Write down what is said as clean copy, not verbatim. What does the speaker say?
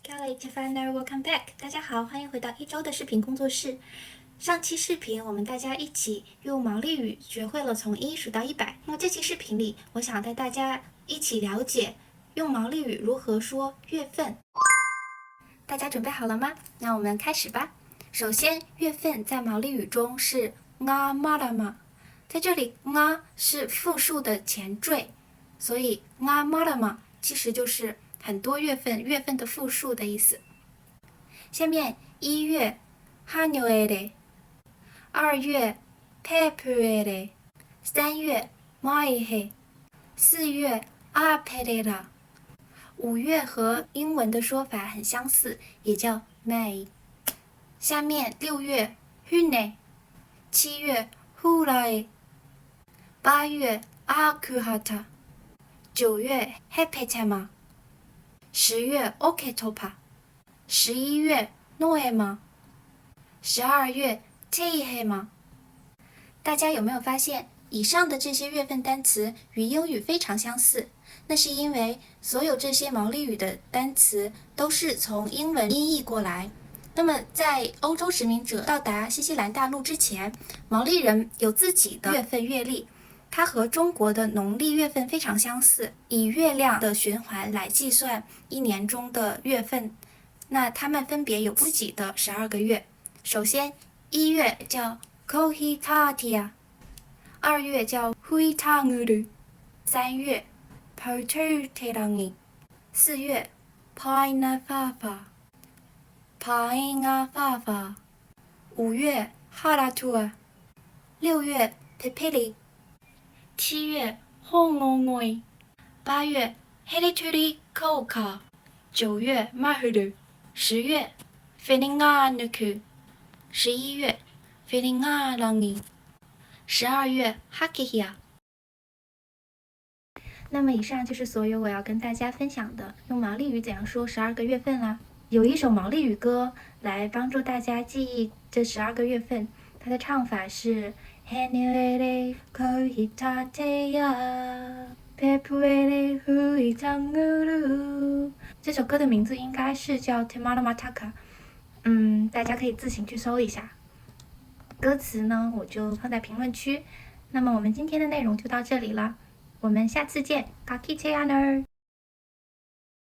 Kelly Tiffany, welcome back！ 大家好，欢迎回到一周的视频工作室。上期视频我们大家一起用毛利语学会了从1数到100。那这期视频里，我想带大家一起了解用毛利语如何说月份。大家准备好了吗？那我们开始吧。首先，月份在毛利语中是nga marama，在这里nga是复数的前缀，所以nga marama其实就是很多月份，月份的复数的意思。下面1月한여울에， 2月페브루아리， 3月마이해， 4月아프릴라。 5月和英文的说法很相似，也叫 May。 下面6月 Hune， 7月 Hulai， 8月 Akuhata， 9月 Hepetema， 10月 Oktober， 11月 Noema， 12月 Tehema。 大家有没有发现，以上的这些月份单词与英语非常相似？那是因为所有这些毛利语的单词都是从英文音译过来。那么在欧洲殖民者到达新西兰大陆之前，毛利人有自己的月份月历，它和中国的农历月份非常相似，以月亮的循环来计算一年中的月份。那他们分别有自己的12个月。首先1月叫 Kohitatia， 2月叫 Huitanguru， 3月 Potuterangi， 4月 Painafafa， 5月 Haratua， 6月 Pepili， 7月 Hongongoi， 8月 Helituri-Koka， 9月 Mahulu， 10月 Felinganuku， 11月 Felingarangi， 12月 Hakiya。 那么以上就是所有我要跟大家分享的用毛利语怎样说12个月份啦。有一首毛利语歌来帮助大家记忆这12个月份，它的唱法是 January Kohitateya February Huitanguru。 这首歌的名字应该是叫 Temara Mataka， 大家可以自行去搜一下。歌词呢我就放在评论区。那么我们今天的内容就到这里了，我们下次见，Kakiteaner。